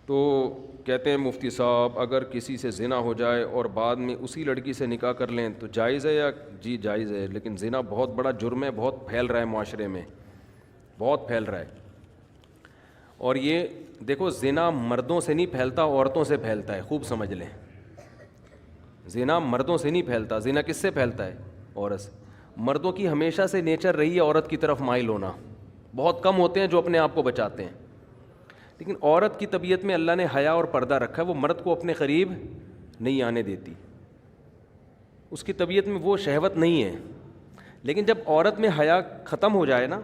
تو کہتے ہیں مفتی صاحب اگر کسی سے زنا ہو جائے اور بعد میں اسی لڑکی سے نکاح کر لیں تو جائز ہے یا؟ جی جائز ہے، لیکن زنا بہت بڑا جرم ہے، بہت پھیل رہا ہے معاشرے میں، بہت پھیل رہا ہے. اور یہ دیکھو زنا مردوں سے نہیں پھیلتا، عورتوں سے پھیلتا ہے، خوب سمجھ لیں. زنا مردوں سے نہیں پھیلتا. زنا کس سے پھیلتا ہے؟ عورت سے. مردوں کی ہمیشہ سے نیچر رہی ہے عورت کی طرف مائل ہونا، بہت کم ہوتے ہیں جو اپنے آپ کو بچاتے ہیں. لیکن عورت کی طبیعت میں اللہ نے حیا اور پردہ رکھا ہے، وہ مرد کو اپنے قریب نہیں آنے دیتی، اس کی طبیعت میں وہ شہوت نہیں ہے. لیکن جب عورت میں حیا ختم ہو جائے نا،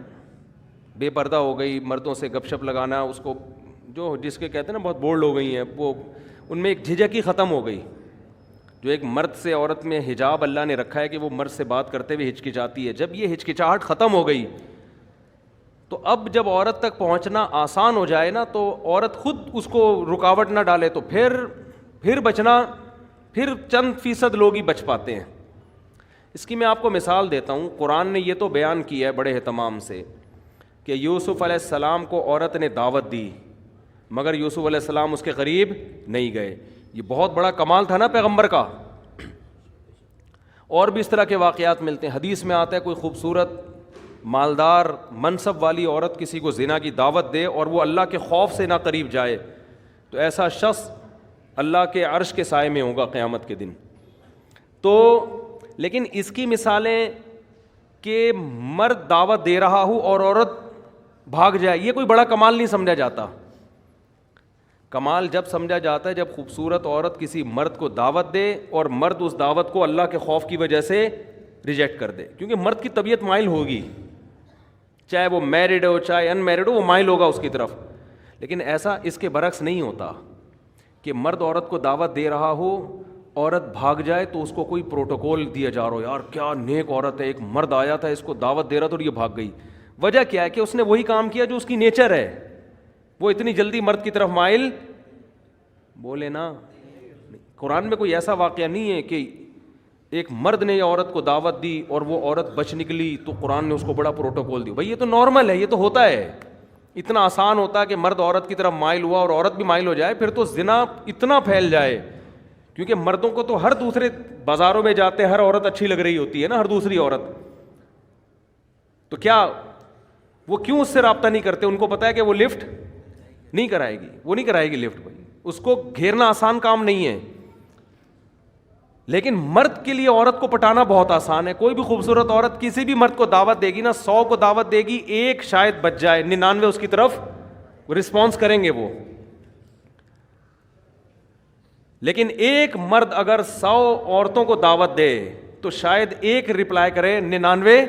بے پردہ ہو گئی، مردوں سے گپ شپ لگانا، اس کو جو جس کے کہتے ہیں نا بہت بولڈ ہو گئی ہیں، وہ ان میں ایک جھجک ہی ختم ہو گئی. جو ایک مرد سے عورت میں حجاب اللہ نے رکھا ہے کہ وہ مرد سے بات کرتے ہوئے ہچکچاتی ہے، جب یہ ہچکچاہٹ ختم ہو گئی تو اب جب عورت تک پہنچنا آسان ہو جائے نا، تو عورت خود اس کو رکاوٹ نہ ڈالے تو پھر بچنا، پھر چند فیصد لوگ ہی بچ پاتے ہیں. اس کی میں آپ کو مثال دیتا ہوں. قرآن نے یہ تو بیان کیا ہے بڑے اہتمام سے کہ یوسف علیہ السلام کو عورت نے دعوت دی مگر یوسف علیہ السلام اس کے قریب نہیں گئے. یہ بہت بڑا کمال تھا نا پیغمبر کا. اور بھی اس طرح کے واقعات ملتے ہیں. حدیث میں آتا ہے کوئی خوبصورت مالدار منصب والی عورت کسی کو زنا کی دعوت دے اور وہ اللہ کے خوف سے نہ قریب جائے تو ایسا شخص اللہ کے عرش کے سائے میں ہوگا قیامت کے دن. تو لیکن اس کی مثالیں کہ مرد دعوت دے رہا ہو اور عورت بھاگ جائے، یہ کوئی بڑا کمال نہیں سمجھا جاتا. کمال جب سمجھا جاتا ہے جب خوبصورت عورت کسی مرد کو دعوت دے اور مرد اس دعوت کو اللہ کے خوف کی وجہ سے ریجیکٹ کر دے. کیونکہ مرد کی طبیعت مائل ہوگی، چاہے وہ میرڈ ہو چاہے ان میرڈ ہو، وہ مائل ہوگا اس کی طرف. لیکن ایسا اس کے برعکس نہیں ہوتا کہ مرد عورت کو دعوت دے رہا ہو، عورت بھاگ جائے تو اس کو کوئی پروٹوکول دیا جا رہا ہو، یار کیا نیک عورت ہے، ایک مرد آیا تھا اس کو دعوت دے رہا تھا اور یہ بھاگ گئی. وجہ کیا ہے کہ اس نے وہی کام کیا جو اس کی نیچر ہے. وہ اتنی جلدی مرد کی طرف مائل بولے نا. قرآن میں کوئی ایسا واقعہ نہیں ہے کہ ایک مرد نے عورت کو دعوت دی اور وہ عورت بچ نکلی تو قرآن نے اس کو بڑا پروٹوکول دیا. بھائی یہ تو نارمل ہے، یہ تو ہوتا ہے. اتنا آسان ہوتا ہے کہ مرد عورت کی طرف مائل ہوا اور عورت بھی مائل ہو جائے، پھر تو زنا اتنا پھیل جائے. کیونکہ مردوں کو تو ہر دوسرے بازاروں میں جاتے ہر عورت اچھی لگ رہی ہوتی ہے نا، ہر دوسری عورت. تو کیا وہ کیوں اس سے رابطہ نہیں کرتے؟ ان کو پتا ہے کہ وہ لفٹ نہیں کرائے گی، وہ نہیں کرائے گی لفٹ. بھائی اس کو گھیرنا آسان کام نہیں ہے. لیکن مرد کے لیے عورت کو پٹانا بہت آسان ہے. کوئی بھی خوبصورت عورت کسی بھی مرد کو دعوت دے گی نا، 100 کو دعوت دے گی، ایک شاید بچ جائے، 99 اس کی طرف رسپانس کریں گے وہ. لیکن ایک مرد اگر 100 عورتوں کو دعوت دے تو شاید ایک رپلائی کرے، 99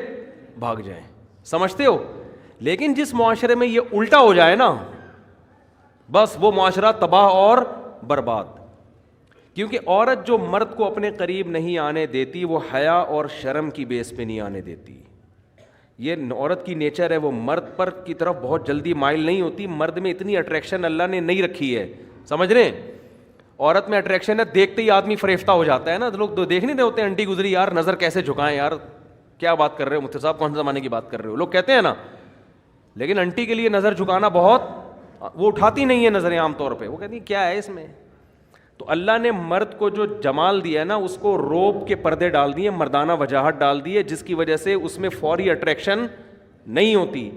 بھاگ جائیں. سمجھتے ہو؟ لیکن جس معاشرے میں یہ الٹا ہو جائے نا، بس وہ معاشرہ تباہ اور برباد. کیونکہ عورت جو مرد کو اپنے قریب نہیں آنے دیتی وہ حیا اور شرم کی بیس پہ نہیں آنے دیتی. یہ عورت کی نیچر ہے، وہ مرد پر کی طرف بہت جلدی مائل نہیں ہوتی. مرد میں اتنی اٹریکشن اللہ نے نہیں رکھی ہے، سمجھ رہے ہیں؟ عورت میں اٹریکشن ہے، دیکھتے ہی آدمی فریفتہ ہو جاتا ہے نا. لوگ دیکھ نہیں رہے ہوتے انٹی گزری، یار نظر کیسے جھکائیں، یار کیا بات کر رہے ہو مفتی صاحب، کون سے زمانے کی بات کر رہے ہو، لوگ کہتے ہیں نا. لیکن انٹی کے لیے نظر جھکانا بہت، وہ اٹھاتی نہیں ہے نظریں عام طور پہ، وہ کہتی ہیں کیا ہے اس میں. تو اللہ نے مرد کو جو جمال دیا ہے نا، اس کو روب کے پردے ڈال دیے، مردانہ وجاہت ڈال دی ہے، جس کی وجہ سے اس میں فوری اٹریکشن نہیں ہوتی.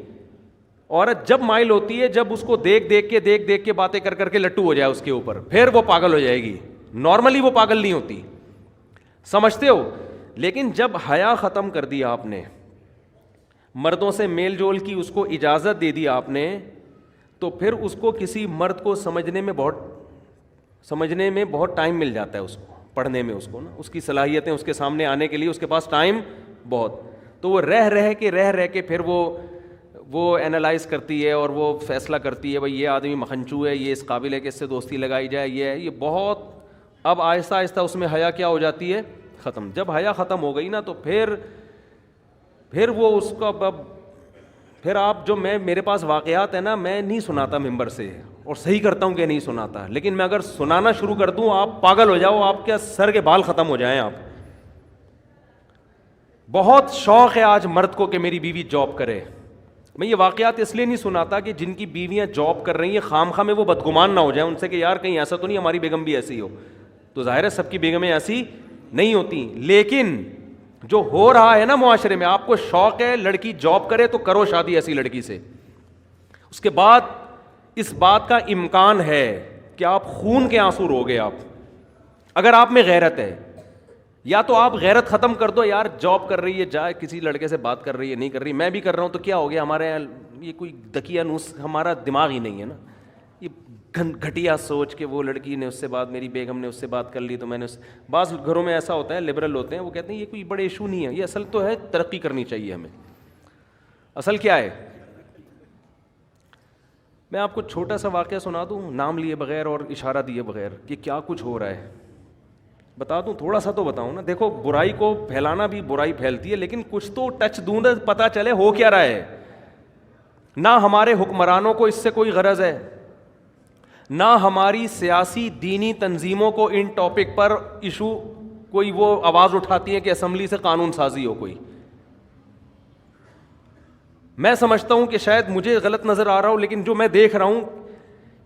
عورت جب مائل ہوتی ہے جب اس کو دیکھ دیکھ کے باتیں کر کے لٹو ہو جائے اس کے اوپر، پھر وہ پاگل ہو جائے گی. نارملی وہ پاگل نہیں ہوتی، سمجھتے ہو؟ لیکن جب حیا ختم کر دیا آپ نے، مردوں سے میل جول کی اس کو اجازت دے دی آپ نے، تو پھر اس کو کسی مرد کو سمجھنے میں بہت ٹائم مل جاتا ہے، اس کو پڑھنے میں، اس کو نا اس کی صلاحیتیں اس کے سامنے آنے کے لیے اس کے پاس ٹائم بہت. تو وہ رہ کے پھر وہ اینالائز کرتی ہے اور وہ فیصلہ کرتی ہے بھائی یہ آدمی مکھنچو ہے، یہ اس قابل ہے کہ اس سے دوستی لگائی جائے، یہ ہے یہ بہت. اب آہستہ آہستہ اس میں حیا کیا ہو جاتی ہے؟ ختم. جب حیا ختم ہو گئی نا تو پھر وہ اس کا پھر آپ جو میرے پاس واقعات ہیں نا، میں نہیں سناتا ممبر سے اور صحیح کرتا ہوں کہ نہیں سناتا، لیکن میں اگر سنانا شروع کر دوں آپ پاگل ہو جاؤ، آپ کے سر کے بال ختم ہو جائیں. آپ بہت شوق ہے آج مرد کو کہ میری بیوی جاب کرے، میں یہ واقعات اس لیے نہیں سناتا کہ جن کی بیویاں جاب کر رہی ہیں خام خواہ میں وہ بدگمان نہ ہو جائیں ان سے کہ یار کہیں ایسا تو نہیں ہماری بیگم بھی ایسی ہو. تو ظاہر ہے سب کی بیگمیں ایسی نہیں ہوتی, لیکن جو ہو رہا ہے نا معاشرے میں, آپ کو شوق ہے لڑکی جاب کرے تو کرو شادی ایسی لڑکی سے. اس کے بعد اس بات کا امکان ہے کہ آپ خون کے آنسو روگے. آپ اگر آپ میں غیرت ہے, یا تو آپ غیرت ختم کر دو, یار جاب کر رہی ہے جائے کسی لڑکے سے بات کر رہی ہے نہیں کر رہی, میں بھی کر رہا ہوں تو کیا ہو گیا, ہمارے یہاں یہ کوئی دکیا نوس, ہمارا دماغ ہی نہیں ہے نا, یہ گھٹیا سوچ کے وہ لڑکی نے اس سے بات, میری بیگم نے اس سے بات کر لی تو میں نے بعض گھروں میں ایسا ہوتا ہے لبرل ہوتے ہیں, وہ کہتے ہیں یہ کوئی بڑے ایشو نہیں ہے, یہ اصل تو ہے ترقی کرنی چاہیے ہمیں. اصل کیا ہے, میں آپ کو چھوٹا سا واقعہ سنا دوں نام لیے بغیر اور اشارہ دیے بغیر کہ کیا کچھ ہو رہا ہے, بتا دوں تھوڑا سا تو بتاؤں نا. دیکھو برائی کو پھیلانا بھی برائی پھیلتی ہے, لیکن کچھ تو ٹچ دوں نا پتہ چلے ہو کیا رہا ہے. نہ ہمارے حکمرانوں کو اس سے کوئی غرض ہے, نہ ہماری سیاسی دینی تنظیموں کو ان ٹاپک پر ایشو کوئی وہ آواز اٹھاتی ہے کہ اسمبلی سے قانون سازی ہو کوئی. میں سمجھتا ہوں کہ شاید مجھے غلط نظر آ رہا ہو, لیکن جو میں دیکھ رہا ہوں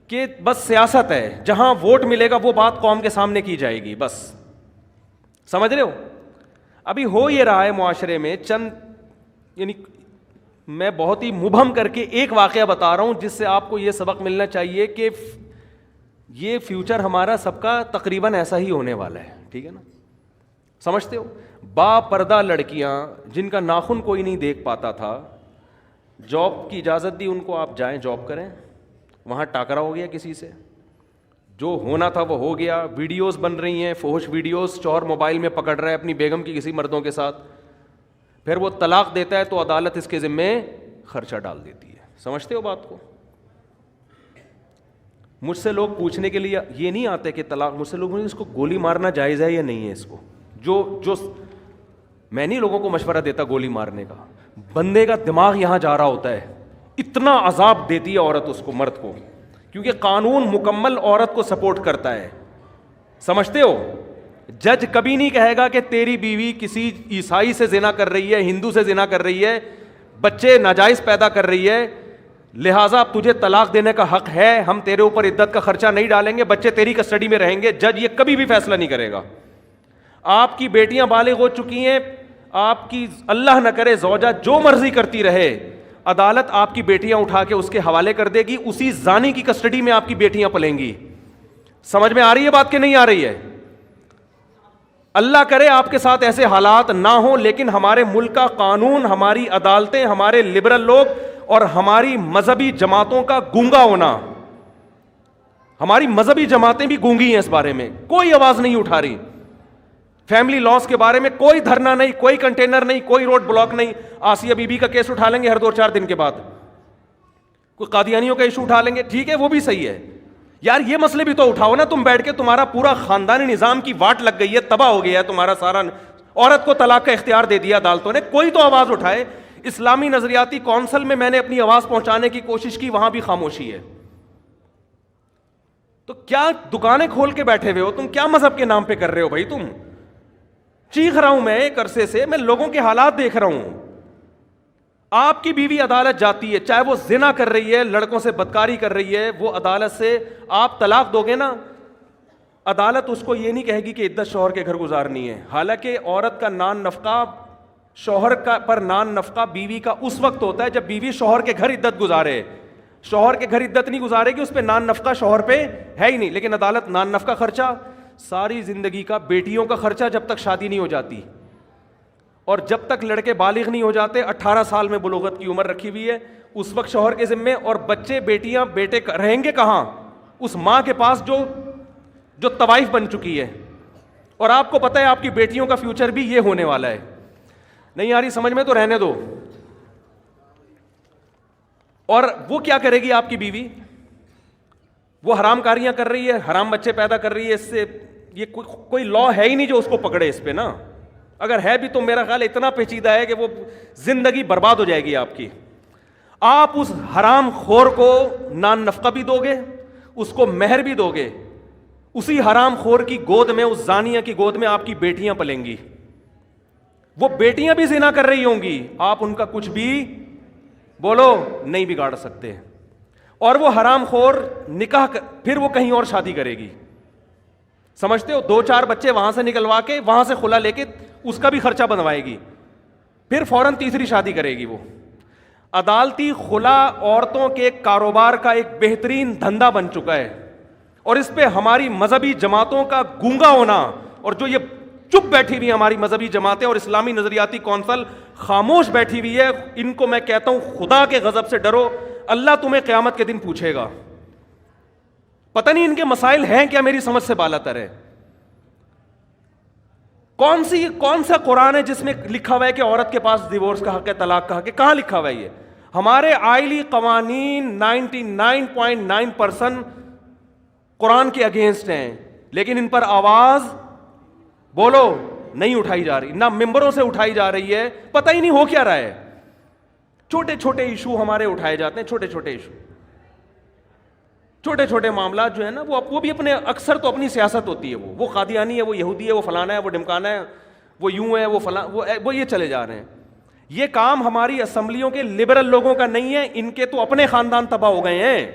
کہ بس سیاست ہے, جہاں ووٹ ملے گا وہ بات قوم کے سامنے کی جائے گی بس. سمجھ رہے ہو, ابھی ہو یہ رہا ہے معاشرے میں چند, یعنی میں بہت ہی مبہم کر کے ایک واقعہ بتا رہا ہوں جس سے آپ کو یہ سبق ملنا چاہیے کہ یہ فیوچر ہمارا سب کا تقریباً ایسا ہی ہونے والا ہے. ٹھیک ہے نا, سمجھتے ہو. با پردہ لڑکیاں جن کا ناخن کوئی نہیں دیکھ پاتا تھا, جاب کی اجازت دی ان کو, آپ جائیں جاب کریں, وہاں ٹاکرا ہو گیا کسی سے, جو ہونا تھا وہ ہو گیا. ویڈیوز بن رہی ہیں فحش ویڈیوز, چور موبائل میں پکڑ رہا ہے اپنی بیگم کی کسی مردوں کے ساتھ, پھر وہ طلاق دیتا ہے تو عدالت اس کے ذمے خرچہ ڈال دیتی ہے. سمجھتے ہو بات کو. مجھ سے لوگ پوچھنے کے لیے یہ نہیں آتے کہ طلاق, مجھ سے لوگ اس کو گولی مارنا جائز ہے یا نہیں ہے. اس کو جو میں نہیں لوگوں کو مشورہ دیتا گولی مارنے کا, بندے کا دماغ یہاں جا رہا ہوتا ہے, اتنا عذاب دیتی ہے عورت اس کو, مرد کو, کیونکہ قانون مکمل عورت کو سپورٹ کرتا ہے. سمجھتے ہو. جج کبھی نہیں کہے گا کہ تیری بیوی کسی عیسائی سے زنا کر رہی ہے, ہندو سے زنا کر رہی ہے, بچے ناجائز پیدا کر رہی ہے, لہٰذا اب تجھے طلاق دینے کا حق ہے, ہم تیرے اوپر عدت کا خرچہ نہیں ڈالیں گے, بچے تیری کسٹڈی میں رہیں گے. جج یہ کبھی بھی فیصلہ نہیں کرے گا. آپ کی بیٹیاں بالغ ہو چکی ہیں, آپ کی اللہ نہ کرے زوجہ جو مرضی کرتی رہے, عدالت آپ کی بیٹیاں اٹھا کے اس کے حوالے کر دے گی, اسی زانی کی کسٹڈی میں آپ کی بیٹیاں پلیں گی. سمجھ میں آ رہی ہے بات کہ نہیں آ رہی ہے؟ اللہ کرے آپ کے ساتھ ایسے حالات نہ ہوں, لیکن ہمارے ملک کا قانون, ہماری عدالتیں, ہمارے لبرل لوگ اور ہماری مذہبی جماعتوں کا گونگا ہونا, ہماری مذہبی جماعتیں بھی گونگی ہیں اس بارے میں, کوئی آواز نہیں اٹھا رہی. فیملی لاس کے بارے میں کوئی دھرنا نہیں, کوئی کنٹینر نہیں, کوئی روڈ بلاک نہیں. آسیہ بی بی کا کیس اٹھا لیں گے ہر 2-4 دن کے بعد, کوئی قادیانیوں کا ایشو اٹھا لیں گے, ٹھیک ہے وہ بھی صحیح ہے. یار یہ مسئلے بھی تو اٹھاؤ نا تم بیٹھ کے, تمہارا پورا خاندانی نظام کی واٹ لگ گئی ہے, تباہ ہو گیا ہے تمہارا سارا, عورت کو طلاق کا اختیار دے دیا عدالتوں نے, کوئی تو آواز اٹھائے. اسلامی نظریاتی کونسل میں نے اپنی آواز پہنچانے کی کوشش کی, وہاں بھی خاموشی ہے. تو کیا دکانیں کھول کے بیٹھے ہوئے ہو تم, کیا مذہب کے نام پہ کر رہے ہو بھائی تم؟ چیخ رہا ہوں میں ایک عرصے سے, میں لوگوں کے حالات دیکھ رہا ہوں. آپ کی بیوی عدالت جاتی ہے, چاہے وہ زنا کر رہی ہے, لڑکوں سے بدکاری کر رہی ہے, وہ عدالت سے آپ طلاق دو گے نا, عدالت اس کو یہ نہیں کہے گی کہ عدت شوہر کے گھر گزارنی ہے. حالانکہ عورت کا نان نفقہ, شوہر کا پر نان نفقہ بیوی کا اس وقت ہوتا ہے جب بیوی شوہر کے گھر عدت گزارے. شوہر کے گھر عدت نہیں گزارے گی, اس پہ نان نفقہ شوہر پہ ہے ہی نہیں. لیکن عدالت نان نفقہ خرچہ, ساری زندگی کا بیٹیوں کا خرچہ جب تک شادی نہیں ہو جاتی, اور جب تک لڑکے بالغ نہیں ہو جاتے, 18 سال میں بلوغت کی عمر رکھی ہوئی ہے, اس وقت شوہر کے ذمے. اور بچے بیٹیاں بیٹے رہیں گے کہاں؟ اس ماں کے پاس جو طوائف بن چکی ہے. اور آپ کو پتہ ہے آپ کی بیٹیوں کا فیوچر بھی یہ ہونے والا ہے. نہیں آ رہی سمجھ میں تو رہنے دو. اور وہ کیا کرے گی آپ کی بیوی؟ وہ حرام کاریاں کر رہی ہے, حرام بچے پیدا کر رہی ہے, اس سے یہ کوئی لا ہے ہی نہیں جو اس کو پکڑے اس پہ نا. اگر ہے بھی تو میرا خیال اتنا پیچیدہ ہے کہ وہ زندگی برباد ہو جائے گی آپ کی. آپ اس حرام خور کو نان نفقہ بھی دو گے, اس کو مہر بھی دو گے, اسی حرام خور کی گود میں, اس زانیہ کی گود میں آپ کی بیٹیاں پلیں گی. وہ بیٹیاں بھی زنا کر رہی ہوں گی, آپ ان کا کچھ بھی بولو نہیں بگاڑ سکتے. اور وہ حرام خور نکاح پھر وہ کہیں اور شادی کرے گی, سمجھتے ہو, 2-4 بچے وہاں سے نکلوا کے وہاں سے خلا لے کے اس کا بھی خرچہ بنوائے گی, پھر فوراً تیسری شادی کرے گی. وہ عدالتی خلا عورتوں کے کاروبار کا ایک بہترین دھندا بن چکا ہے, اور اس پہ ہماری مذہبی جماعتوں کا گونگا ہونا, اور جو یہ چپ بیٹھی ہوئی ہماری مذہبی جماعتیں اور اسلامی نظریاتی کونسل خاموش بیٹھی ہوئی ہے, ان کو میں کہتا ہوں خدا کے غضب سے ڈرو, اللہ تمہیں قیامت کے دن پوچھے گا. پتہ نہیں ان کے مسائل ہیں کیا, میری سمجھ سے بالاتر ہے. کون سا قرآن ہے جس میں لکھا ہوا ہے کہ عورت کے پاس ڈیورس کا حق ہے, طلاق کا حق ہے؟ کہاں لکھا ہوا ہے یہ؟ ہمارے آئلی قوانین 99.9% قرآن کے اگینسٹ ہیں, لیکن ان پر آواز بولو نہیں اٹھائی جا رہی, نہ ممبروں سے اٹھائی جا رہی ہے. پتہ ہی نہیں ہو کیا رہا ہے. چھوٹے چھوٹے ایشو ہمارے اٹھائے جاتے ہیں, چھوٹے چھوٹے ایشو, چھوٹے چھوٹے معاملات جو ہے نا, وہ بھی اپنے اکثر تو اپنی سیاست ہوتی ہے. وہ قادیانی ہے, وہ یہودی ہے, وہ فلانا ہے, وہ ڈمکانا ہے, وہ یوں ہے, وہ فلاں, وہ یہ چلے جا رہے ہیں. یہ کام ہماری اسمبلیوں کے لبرل لوگوں کا نہیں ہے, ان کے تو اپنے خاندان تباہ ہو گئے ہیں.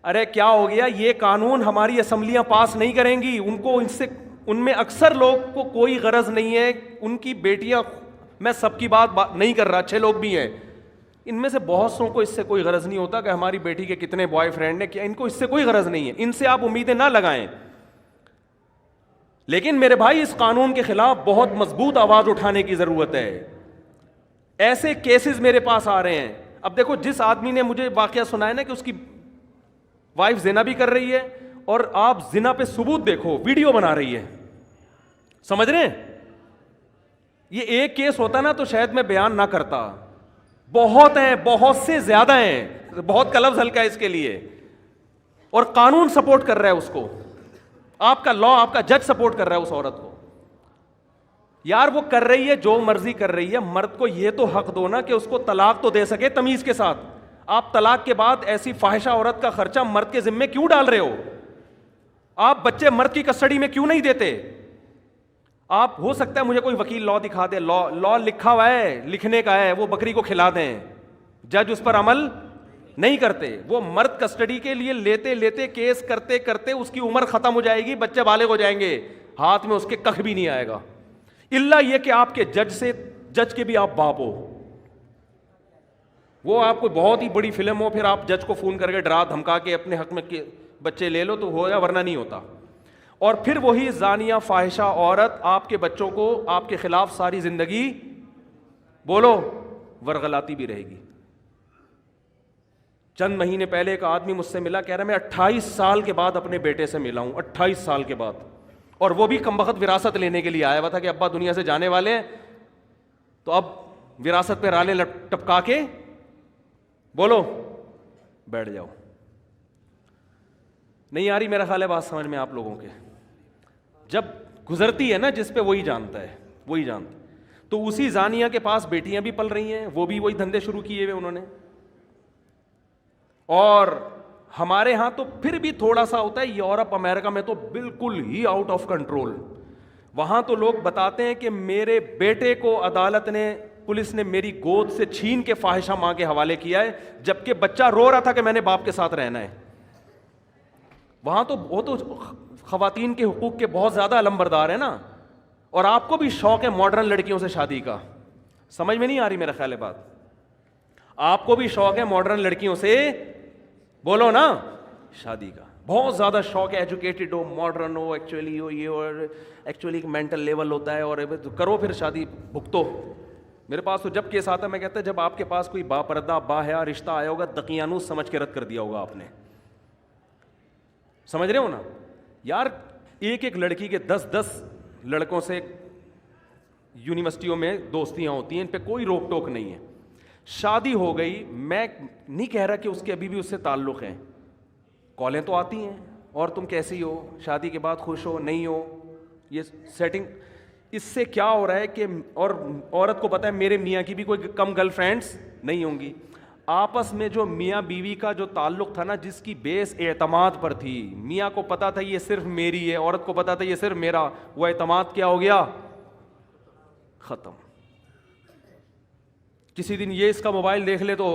ارے کیا ہو گیا, یہ قانون ہماری اسمبلیاں پاس نہیں کریں گی. ان میں اکثر لوگ کو کوئی غرض نہیں ہے, ان کی بیٹیاں, میں سب کی بات نہیں کر رہا, اچھے لوگ بھی ہیں, ان میں سے بہت سو کو اس سے کوئی غرض نہیں ہوتا کہ ہماری بیٹی کے کتنے بوائے فرینڈ ہیں, کیا ان کو اس سے کوئی غرض نہیں ہے. ان سے آپ امیدیں نہ لگائیں. لیکن میرے بھائی, اس قانون کے خلاف بہت مضبوط آواز اٹھانے کی ضرورت ہے. ایسے کیسز میرے پاس آ رہے ہیں. اب دیکھو, جس آدمی نے مجھے واقعہ سنا ہے نا کہ اس کی وائف زنا بھی کر رہی ہے, اور آپ زنا پہ ثبوت دیکھو, ویڈیو بنا رہی ہے, سمجھ رہے ہیں؟ یہ ایک کیس ہوتا نا تو شاید میں بیان نہ کرتا. بہت ہیں, بہت سے زیادہ ہیں, بہت کا لفظ ہلکا ہے اس کے لیے, اور قانون سپورٹ کر رہا ہے اس کو, آپ کا لا, آپ کا جج سپورٹ کر رہا ہے اس عورت کو. یار وہ کر رہی ہے, جو مرضی کر رہی ہے, مرد کو یہ تو حق دو نا کہ اس کو طلاق تو دے سکے تمیز کے ساتھ. آپ طلاق کے بعد ایسی فاحشہ عورت کا خرچہ مرد کے ذمے کیوں ڈال رہے ہو؟ آپ بچے مرد کی کسٹڈی میں کیوں نہیں دیتے؟ آپ, ہو سکتا ہے مجھے کوئی وکیل لا دکھا دے, لا لکھا ہوا ہے, لکھنے کا ہے, وہ بکری کو کھلا دیں, جج اس پر عمل نہیں کرتے. وہ مرد کسٹڈی کے لیے لیتے لیتے, کیس کرتے کرتے اس کی عمر ختم ہو جائے گی, بچے بالغ ہو جائیں گے, ہاتھ میں اس کے کخ بھی نہیں آئے گا, الا یہ کہ آپ کے جج کے بھی آپ باپ ہو. وہ آپ کو بہت ہی بڑی فلم ہو, پھر آپ جج کو فون کر کے ڈرا دھمکا کے اپنے حق میں بچے لے لو تو ہوگا, ورنہ نہیں ہوتا. اور پھر وہی زانیہ فاحشہ عورت آپ کے بچوں کو آپ کے خلاف ساری زندگی بولو ورغلاتی بھی رہے گی. چند مہینے پہلے ایک آدمی مجھ سے ملا, کہہ رہا میں 28 سال کے بعد اپنے بیٹے سے ملا ہوں, 28 سال کے بعد, اور وہ بھی کمبخت وراثت لینے کے لیے آیا ہوا تھا کہ ابا دنیا سے جانے والے ہیں, تو اب وراثت پہ رالے ٹپکا کے بولو بیٹھ جاؤ. نہیں آ رہی میرا خیال ہے بات سمجھ میں آپ لوگوں کے؟ جب گزرتی ہے نا جس پہ, وہی جانتا ہے, وہی جانتا ہے. تو اسی زانیہ کے پاس بیٹیاں بھی پل رہی ہیں, وہ بھی وہی دھندے شروع کیے ہوئے انہوں نے. اور ہمارے ہاں تو پھر بھی تھوڑا سا ہوتا ہے, یورپ امریکہ میں تو بالکل ہی آؤٹ آف کنٹرول. وہاں تو لوگ بتاتے ہیں کہ میرے بیٹے کو عدالت نے, پولیس نے میری گود سے چھین کے فاحشہ ماں کے حوالے کیا ہے, جبکہ بچہ رو رہا تھا کہ میں نے باپ کے ساتھ رہنا ہے. وہاں تو وہ تو خواتین کے حقوق کے بہت زیادہ علمبردار ہیں نا. اور آپ کو بھی شوق ہے ماڈرن لڑکیوں سے شادی کا, سمجھ میں نہیں آ رہی میرا خیال ہے بات؟ آپ کو بھی شوق ہے ماڈرن لڑکیوں سے بولو نا شادی کا, بہت زیادہ شوق ہے, ایجوکیٹڈ ہو, ماڈرن ہو, ایکچولی ہو, یہ اور ایکچولی ایک مینٹل لیول ہوتا ہے, اور کرو پھر شادی بھگتو. میرے پاس تو جب کیس آتا ہے میں کہتا ہے جب آپ کے پاس کوئی با پردہ با حیا رشتہ آیا ہوگا, دقیانوس سمجھ کے رد کر دیا ہوگا آپ نے. سمجھ رہے ہو نا یار؟ ایک لڑکی کے 10 لڑکوں سے یونیورسٹیوں میں دوستیاں ہوتی ہیں, ان پہ کوئی روک ٹوک نہیں ہے. شادی ہو گئی, میں نہیں کہہ رہا کہ اس کے ابھی بھی اس سے تعلق ہیں, کالیں تو آتی ہیں, اور تم کیسی ہو, شادی کے بعد خوش ہو نہیں ہو, یہ سیٹنگ. اس سے کیا ہو رہا ہے کہ, اور عورت کو پتہ ہے میرے میاں کی بھی کوئی کم گرل فرینڈس نہیں ہوں گی. آپس میں جو میاں بیوی کا جو تعلق تھا نا, جس کی بیس اعتماد پر تھی, میاں کو پتا تھا یہ صرف میری ہے, عورت کو پتا تھا یہ صرف میرا, وہ اعتماد کیا ہو گیا؟ ختم. کسی دن یہ اس کا موبائل دیکھ لے تو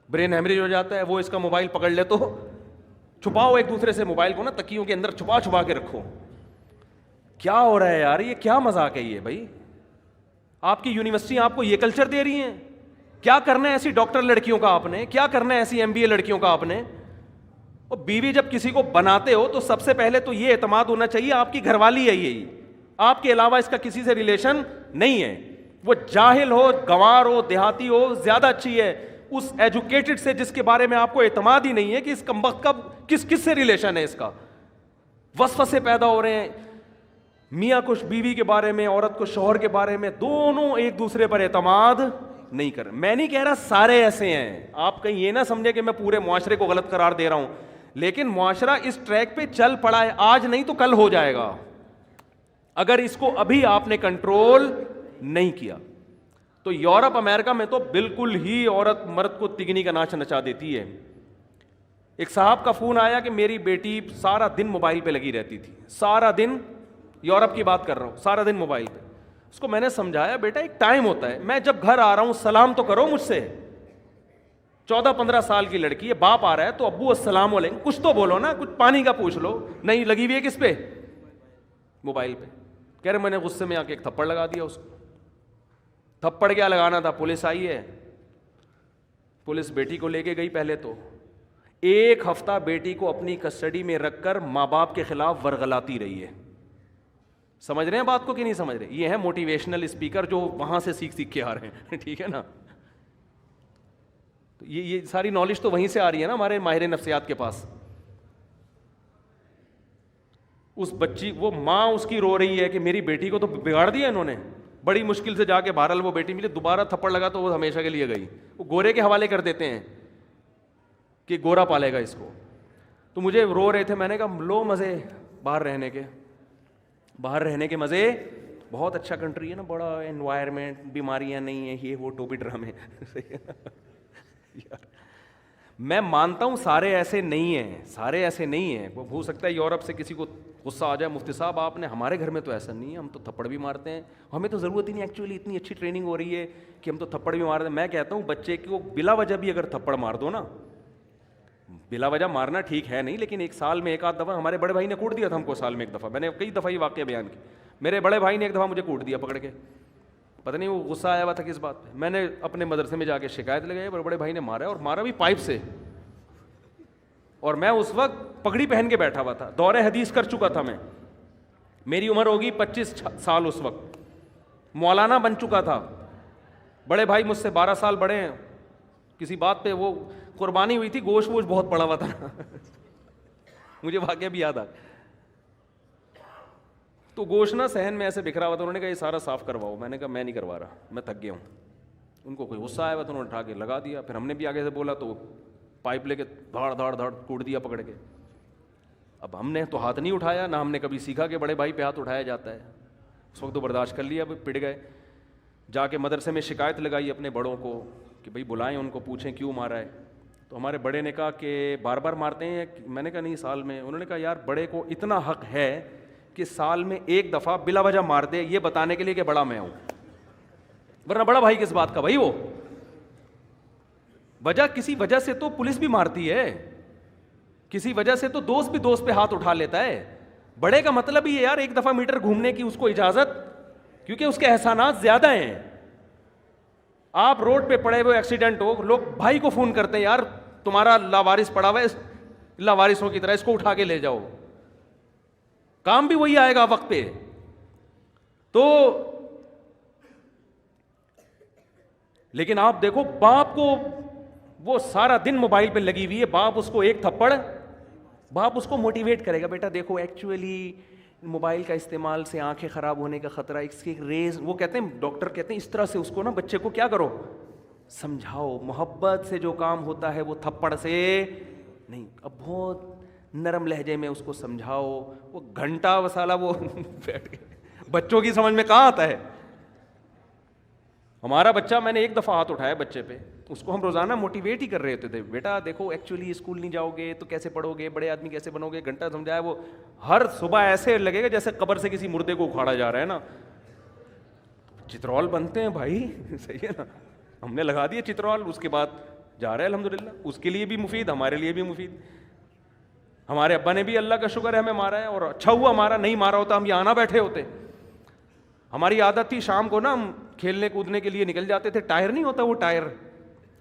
برین ہیمریج ہو جاتا ہے, وہ اس کا موبائل پکڑ لے تو چھپاؤ ایک دوسرے سے موبائل کو نا, تکیوں کے اندر چھپا چھپا کے رکھو. کیا ہو رہا ہے یار, یہ کیا مذاق ہے یہ بھائی؟ آپ کی یونیورسٹی آپ کو یہ کلچر دے رہی ہیں؟ کیا کرنا ہے ایسی ڈاکٹر لڑکیوں کا آپ نے, کیا کرنا ہے ایسی MBA لڑکیوں کا آپ نے؟ اور بیوی جب کسی کو بناتے ہو تو سب سے پہلے تو یہ اعتماد ہونا چاہیے آپ کی گھر والی ہے, یہی آپ کے علاوہ اس کا کسی سے ریلیشن نہیں ہے. وہ جاہل ہو, گنوار ہو, دیہاتی ہو, زیادہ اچھی ہے اس ایجوکیٹڈ سے جس کے بارے میں آپ کو اعتماد ہی نہیں ہے کہ اس کمبخت کا کس سے ریلیشن ہے. اس کا وسوسے پیدا ہو رہے ہیں, میاں کو بیوی کے بارے میں, عورت کو شوہر کے بارے میں, دونوں ایک دوسرے پر اعتماد نہیں کر. میں نہیں کہہ رہا سارے ایسے ہیں, آپ کہیں یہ نہ سمجھے کہ میں پورے معاشرے کو غلط قرار دے رہا ہوں, لیکن معاشرہ اس ٹریک پہ چل پڑا ہے, آج نہیں تو کل ہو جائے گا اگر اس کو ابھی آپ نے کنٹرول نہیں کیا. تو یورپ امریکہ میں تو بالکل ہی عورت مرد کو تگنی کا ناچ نچا دیتی ہے. ایک صاحب کا فون آیا کہ میری بیٹی سارا دن موبائل پہ لگی رہتی تھی, سارا دن, یورپ کی بات کر رہا ہوں, سارا دن موبائل پہ. اس کو میں نے سمجھایا بیٹا ایک ٹائم ہوتا ہے, میں جب گھر آ رہا ہوں سلام تو کرو مجھ سے. 14-15 سال کی لڑکی ہے, باپ آ رہا ہے تو ابو السلام علیکم, کچھ تو بولو نا, کچھ پانی کا پوچھ لو. نہیں, لگی ہوئی ہے کس پہ؟ موبائل پہ. کہہ رہے میں نے غصے میں آ کے ایک تھپڑ لگا دیا اس کو. تھپڑ کیا لگانا تھا, پولیس آئی ہے, پولیس بیٹی کو لے کے گئی. پہلے تو 1 ہفتہ بیٹی کو اپنی کسٹڈی میں رکھ کر ماں باپ کے خلاف ورغلاتی رہی ہے. سمجھ رہے ہیں بات کو کہ نہیں سمجھ رہے؟ یہ ہے موٹیویشنل اسپیکر جو وہاں سے سیکھ کے آ رہے ہیں, ٹھیک ہے نا. یہ ساری نالج تو وہیں سے آ رہی ہے نا ہمارے ماہر نفسیات کے پاس. اس بچی, وہ ماں اس کی رو رہی ہے کہ میری بیٹی کو تو بگاڑ دیا انہوں نے. بڑی مشکل سے جا کے بہرحال وہ بیٹی ملی, دوبارہ تھپڑ لگا تو وہ ہمیشہ کے لیے گئی. وہ گورے کے حوالے کر دیتے ہیں کہ گورا پالے گا اس کو. تو مجھے رو رہے تھے, میں نے کہا لو مزے باہر رہنے کے, باہر رہنے کے مزے, بہت اچھا کنٹری ہے نا, بڑا انوائرمنٹ, بیماریاں نہیں ہیں, یہ وہ ٹوپی ڈرامے. میں مانتا ہوں سارے ایسے نہیں ہیں, سارے ایسے نہیں ہیں. وہ ہو سکتا ہے یورپ سے کسی کو غصہ آ جائے, مفتی صاحب آپ نے, ہمارے گھر میں تو ایسا نہیں ہے, ہم تو تھپڑ بھی مارتے ہیں, ہمیں تو ضرورت ہی نہیں, ایکچولی اتنی اچھی ٹریننگ ہو رہی ہے کہ ہم تو تھپڑ بھی مارتے ہیں. میں کہتا ہوں بچے کو بلا وجہ بھی اگر تھپڑ مار دو نا, بلا وجہ مارنا ٹھیک ہے نہیں, لیکن 1 سال میں 1 آدھ دفعہ, ہمارے بڑے بھائی نے کوٹ دیا تھا ہم کو سال میں 1 دفعہ. میں نے کئی دفعہ یہ واقعہ بیان کی, میرے بڑے بھائی نے 1 دفعہ مجھے کوٹ دیا پکڑ کے, پتہ نہیں وہ غصہ آیا ہوا تھا کس بات پہ. میں نے اپنے مدرسے میں جا کے شکایت لگائی, بڑے بھائی نے مارا, اور مارا بھی پائپ سے, اور میں اس وقت پگڑی پہن کے بیٹھا ہوا تھا, دور حدیث کر چکا تھا میں, میری عمر ہوگی 25 سال اس وقت, مولانا بن چکا تھا. بڑے بھائی مجھ سے 12 سال بڑے ہیں. کسی بات پہ وہ قربانی ہوئی تھی, گوشت ووشت بہت پڑا ہوا تھا. مجھے واقعہ بھی یاد آ, تو گوشت نا صحن میں ایسے بکھرا ہوا تھا. انہوں نے کہا یہ سارا صاف کرواؤ. میں نے کہا میں نہیں کروا رہا, میں تھک گیا ہوں. ان کو کوئی غصہ آیا ہوا تو انہوں نے اٹھا کے لگا دیا. پھر ہم نے بھی آگے سے بولا تو پائپ لے کے دھاڑ دھاڑ دھاڑ کوٹ دیا پکڑ کے. اب ہم نے تو ہاتھ نہیں اٹھایا, نہ ہم نے کبھی سیکھا کہ بڑے بھائی پہ ہاتھ اٹھایا جاتا ہے. اس وقت تو برداشت کر لیا, پٹ گئے. جا کے مدرسے میں شکایت لگائی اپنے بڑوں کو کہ بھائی بلائیں ان کو, پوچھیں کیوں مارا ہے. تو ہمارے بڑے نے کہا کہ بار بار مارتے ہیں. میں نے کہا نہیں, سال میں. انہوں نے کہا یار بڑے کو اتنا حق ہے کہ سال میں 1 دفعہ بلا وجہ مار دے, یہ بتانے کے لیے کہ بڑا میں ہوں, ورنہ بڑا بھائی کس بات کا بھائی. وہ وجہ, کسی وجہ سے تو پولیس بھی مارتی ہے, کسی وجہ سے تو دوست بھی دوست پہ ہاتھ اٹھا لیتا ہے. بڑے کا مطلب ہی ہے یار 1 دفعہ میٹر گھومنے کی اس کو اجازت, کیونکہ اس کے احسانات زیادہ ہیں. آپ روڈ پہ پڑے ہوئے ایکسیڈنٹ ہو, لوگ بھائی کو فون کرتے ہیں یار تمہارا لاوارث پڑا ہوا ہے, لاوارثوں کی طرح اس کو اٹھا کے لے جاؤ. کام بھی وہی آئے گا وقت پہ. تو لیکن آپ دیکھو باپ کو, وہ سارا دن موبائل پہ لگی ہوئی ہے, باپ اس کو 1 تھپڑ, باپ اس کو موٹیویٹ کرے گا, بیٹا دیکھو ایکچولی موبائل کا استعمال سے آنکھیں خراب ہونے کا خطرہ, اس کی ریز, وہ کہتے ہیں ڈاکٹر کہتے ہیں اس طرح سے اس کو نا بچے کو کیا کرو, سمجھاؤ. محبت سے جو کام ہوتا ہے وہ تھپڑ سے نہیں. اب بہت نرم لہجے میں اس کو سمجھاؤ. وہ گھنٹہ وسالہ وہ بیٹھ گئے, بچوں کی سمجھ میں کہاں آتا ہے. ہمارا بچہ, میں نے 1 دفعہ ہاتھ اٹھایا بچے پہ, اس کو ہم روزانہ موٹیویٹ ہی کر رہے ہوتے تھے, بیٹا دیکھو ایکچولی اسکول نہیں جاؤ گے تو کیسے پڑھو گے, بڑے آدمی کیسے بنو گے. گھنٹہ سمجھایا, وہ ہر صبح ایسے لگے گا جیسے قبر سے کسی مردے کو اکھاڑا جا رہا ہے نا. چترول بنتے ہیں بھائی, صحیح ہے نا, ہم نے لگا دیا چترول, اس کے بعد جا رہے ہیں الحمدللہ, اس کے لیے بھی مفید, ہمارے لیے بھی مفید. ہمارے ابا نے بھی اللہ کا شکر ہے ہمیں مارا ہے, اور اچھا ہوا ہمارا, نہیں مارا ہوتا ہم یہاں نہ بیٹھے ہوتے. ہماری عادت تھی شام کو نا ہم کھیلنے کودنے کے لیے نکل جاتے تھے, ٹائر نہیں ہوتا وہ ٹائر,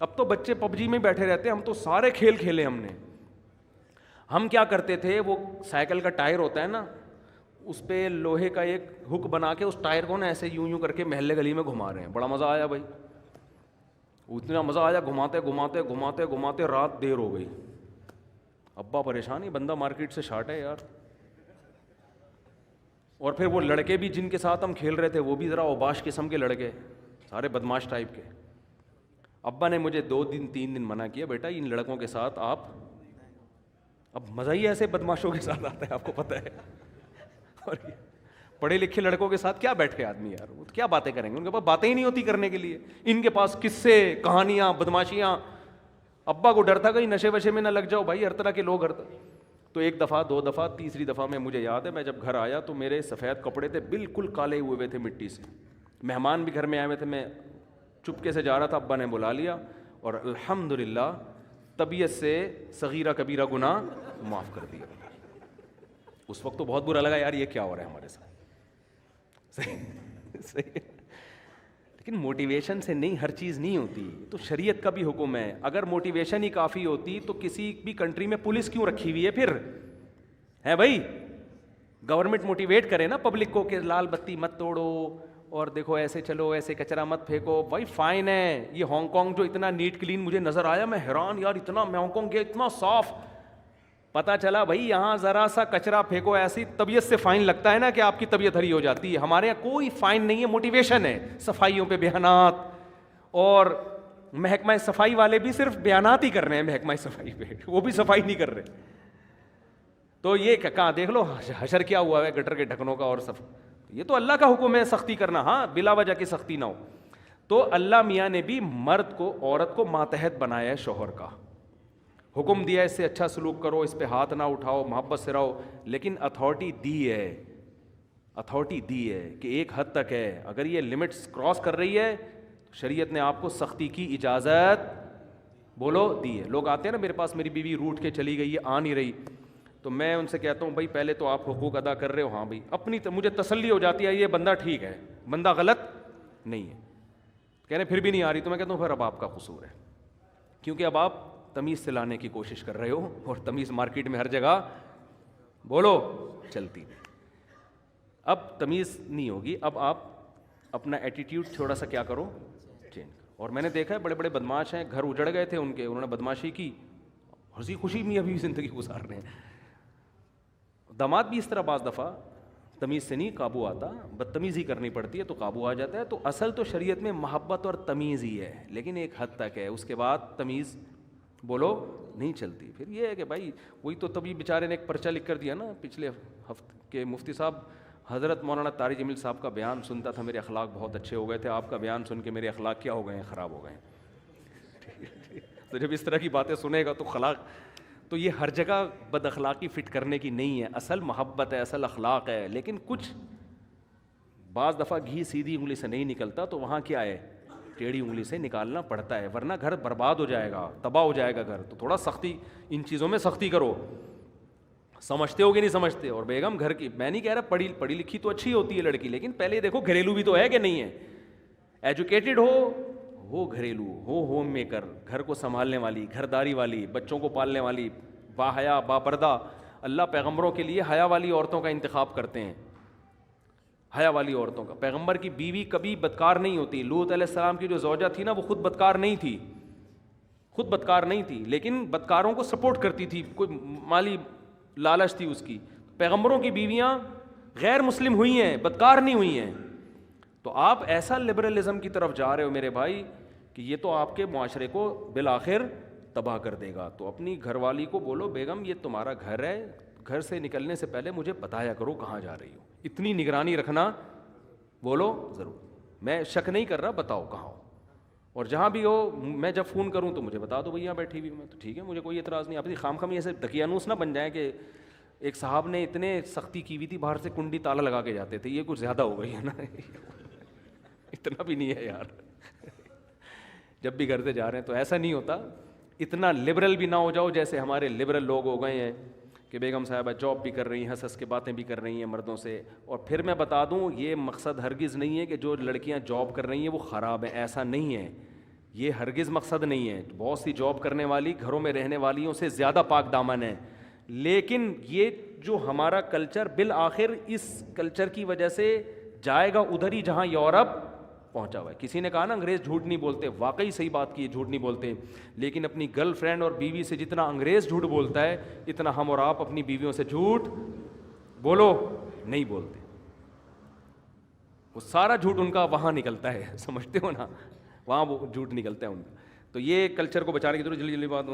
اب تو بچے پب جی میں بیٹھے رہتے ہیں, ہم تو سارے کھیل کھیلے ہم نے. ہم کیا کرتے تھے, وہ سائیکل کا ٹائر ہوتا ہے نا, اس پہ لوہے کا ایک ہک بنا کے اس ٹائر کو نا ایسے یوں یوں کر کے محلے گلی میں گھما رہے ہیں. بڑا مزہ آیا بھائی, اتنا مزہ آیا, گھماتے گھماتے گھماتے گھماتے رات دیر ہو گئی. ابا پریشان ہی, بندہ مارکیٹ سے شارٹ ہے یار. اور پھر وہ لڑکے بھی جن کے ساتھ ہم کھیل رہے تھے وہ بھی ذرا اوباش قسم کے لڑکے, سارے بدماش ٹائپ کے. ابا نے مجھے 2 دن 3 دن منع کیا, بیٹا ان لڑکوں کے ساتھ آپ, اب مزہ ہی ایسے بدماشوں کے ساتھ آتا ہے آپ کو پتہ ہے. اور پڑھے لکھے لڑکوں کے ساتھ کیا بیٹھ کے آدمی یار, وہ کیا باتیں کریں گے, ان کے پاس باتیں ہی نہیں ہوتی کرنے کے لیے. ان کے پاس قصے, کہانیاں, بدماشیاں. ابا کو ڈر تھا کہیں نشے وشے میں نہ لگ جاؤ بھائی, ہر طرح کے لوگ تو 1 دفعہ 2 دفعہ, تیسری دفعہ میں مجھے یاد ہے, میں جب گھر آیا تو میرے سفید کپڑے تھے بالکل کالے ہوئے تھے مٹی سے. مہمان بھی گھر میں آئے ہوئے تھے, میں چپکے سے جا رہا تھا, ابا نے بلا لیا, اور الحمدللہ طبیعت سے صغیرہ کبیرہ گناہ معاف کر دیا. اس وقت تو بہت برا لگا یار, یہ کیا ہو رہا ہے ہمارے ساتھ. صحیح. لیکن موٹیویشن سے نہیں, ہر چیز نہیں ہوتی. تو شریعت کا بھی حکم ہے, اگر موٹیویشن ہی کافی ہوتی تو کسی بھی کنٹری میں پولیس کیوں رکھی ہوئی ہے پھر, ہے بھائی. گورنمنٹ موٹیویٹ کرے نا پبلک کو کہ لال بتی مت توڑو, اور دیکھو ایسے چلو, ایسے کچرا مت پھینکو. بھائی فائن ہے. یہ ہانگ کانگ جو اتنا نیٹ کلین مجھے نظر آیا, میں حیران یار, اتنا, میں ہانگ کانگ گیا اتنا صاف, پتہ چلا بھائی یہاں ذرا سا کچرا پھینکو ایسی طبیعت سے فائن لگتا ہے نا کہ آپ کی طبیعت ہری ہو جاتی ہے. ہمارے یہاں کوئی فائن نہیں ہے, موٹیویشن ہے. صفائیوں پہ بیانات, اور محکمہ صفائی والے بھی صرف بیانات ہی کر رہے ہیں محکمہ صفائی پہ, وہ بھی صفائی نہیں کر رہے. تو یہ کہاں دیکھ لو حشر کیا ہوا ہے گٹر کے ڈھکنوں کا, اور یہ تو اللہ کا حکم ہے سختی کرنا, ہاں بلا وجہ کی سختی نہ ہو. تو اللہ میاں نے بھی مرد کو, عورت کو ماتحت بنایا ہے شوہر کا, حکم دیا اس سے اچھا سلوک کرو, اس پہ ہاتھ نہ اٹھاؤ, محبت سے رہو. لیکن اتھارٹی دی ہے کہ ایک حد تک ہے. اگر یہ لمٹس کراس کر رہی ہے شریعت نے آپ کو سختی کی اجازت بولو دی ہے. لوگ آتے ہیں نا میرے پاس, میری بیوی روٹھ کے چلی گئی ہے, آ نہیں رہی, تو میں ان سے کہتا ہوں بھائی پہلے تو آپ حقوق ادا کر رہے ہو, ہاں بھائی, اپنی مجھے تسلی ہو جاتی ہے یہ بندہ ٹھیک ہے, بندہ غلط نہیں ہے. کہہ رہے پھر بھی نہیں آ رہی, تو میں کہتا ہوں پھر اب آپ کا قصور ہے, کیونکہ اب آپ تمیز سے لانے کی کوشش کر رہے ہو, اور تمیز مارکیٹ میں ہر جگہ بولو چلتی. اب تمیز نہیں ہوگی, اب آپ اپنا ایٹیٹیوڈ تھوڑا سا کیا کرو, چینج کرو. اور میں نے دیکھا ہے بڑے بڑے بدماش ہیں, گھر اجڑ گئے تھے ان کے, انہوں نے بدماشی کی, ہنسی خوشی میں ابھی زندگی گزار رہے ہیں. داماد بھی اس طرح بعض دفعہ تمیز سے نہیں قابو آتا, بدتمیزی کرنی پڑتی ہے تو قابو آ جاتا ہے. تو اصل تو شریعت میں محبت اور تمیز ہی ہے, لیکن ایک حد تک ہے, اس کے بعد تمیز بولو نہیں چلتی. پھر یہ ہے کہ بھائی وہی تو تبھی بیچارے نے ایک پرچہ لکھ کر دیا نا پچھلے ہفتے کے مفتی صاحب, حضرت مولانا طارق جمیل صاحب کا بیان سنتا تھا, میرے اخلاق بہت اچھے ہو گئے تھے, آپ کا بیان سن کے میرے اخلاق کیا ہو گئے ہیں, خراب ہو گئے ہیں. تو جب اس طرح کی باتیں سنے گا تو تو یہ ہر جگہ بد اخلاقی فٹ کرنے کی نہیں ہے, اصل محبت ہے, اصل اخلاق ہے. لیکن کچھ بعض دفعہ گھی سیدھی انگلی سے نہیں نکلتا, تو وہاں کیا ہے, ٹیڑھی انگلی سے نکالنا پڑتا ہے, ورنہ گھر برباد ہو جائے گا, تباہ ہو جائے گا گھر. تو تھوڑا سختی, ان چیزوں میں سختی کرو. سمجھتے ہو کہ نہیں سمجھتے؟ اور بیگم گھر کی, میں نہیں کہہ رہا پڑھی لکھی تو اچھی ہوتی ہے لڑکی, لیکن پہلے دیکھو گھریلو بھی تو ہے کہ نہیں ہے. ایجوکیٹڈ ہو گھریلو ہو, ہوم میکر, گھر کو سنبھالنے والی, گھرداری والی, بچوں کو پالنے والی, با حیا با پردہ. اللہ پیغمبروں کے لیے حیا والی عورتوں کا انتخاب کرتے ہیں, حیا والی عورتوں کا. پیغمبر کی بیوی کبھی بدکار نہیں ہوتی. لوط علیہ السلام کی جو زوجہ تھی نا وہ خود بدکار نہیں تھی, لیکن بدکاروں کو سپورٹ کرتی تھی, کوئی مالی لالچ تھی اس کی. پیغمبروں کی بیویاں غیر مسلم ہوئی ہیں, بدکار نہیں ہوئی ہیں. تو آپ ایسا لبرلزم کی طرف جا رہے ہو میرے بھائی کہ یہ تو آپ کے معاشرے کو بالآخر تباہ کر دے گا. تو اپنی گھر والی کو بولو بیگم یہ تمہارا گھر ہے, گھر سے نکلنے سے پہلے مجھے بتایا کرو کہاں جا رہی ہو, اتنی نگرانی رکھنا بولو ضرور. میں شک نہیں کر رہا, بتاؤ کہاں ہو, اور جہاں بھی ہو میں جب فون کروں تو مجھے بتا دو بھائی یہاں بیٹھی ہوئی ہوں میں, تو ٹھیک ہے, مجھے کوئی اعتراض نہیں. اپنی خام ایسے دقیانوس نہ بن جائیں کہ ایک صاحب نے اتنے سختی کی ہوئی تھی, باہر سے کنڈی تالا لگا کے جاتے تھے, یہ کچھ زیادہ ہو گئی ہے نا. اتنا بھی نہیں ہے یار. جب بھی گھر سے جا رہے ہیں تو ایسا نہیں ہوتا, اتنا لبرل بھی نہ ہو جاؤ جیسے ہمارے لبرل لوگ ہو گئے ہیں کہ بیگم صاحبہ جاب بھی کر رہی ہیں, ہنس ہنس کے باتیں بھی کر رہی ہیں مردوں سے. اور پھر میں بتا دوں, یہ مقصد ہرگز نہیں ہے کہ جو لڑکیاں جاب کر رہی ہیں وہ خراب ہیں, ایسا نہیں ہے, یہ ہرگز مقصد نہیں ہے. بہت سی جاب کرنے والی گھروں میں رہنے والیوں سے زیادہ پاک دامن ہیں. لیکن یہ جو ہمارا کلچر بالآخر اس کلچر کی وجہ سے جائے گا ادھر ہی جہاں یورپ پہنچا ہوا ہے. کسی نے کہا نا انگریز جھوٹ نہیں بولتے, واقعی صحیح بات کی, جھوٹ نہیں بولتے. لیکن اپنی گرل فرینڈ اور بیوی سے جتنا انگریز جھوٹ بولتا ہے اتنا ہم اور آپ اپنی بیویوں سے جھوٹ بولو نہیں بولتے. وہ سارا جھوٹ ان کا وہاں نکلتا ہے, سمجھتے ہو نا, وہاں وہ جھوٹ نکلتا ہے ان کا. تو یہ کلچر کو بچانے کی ضرورت. جلدی جلدی بات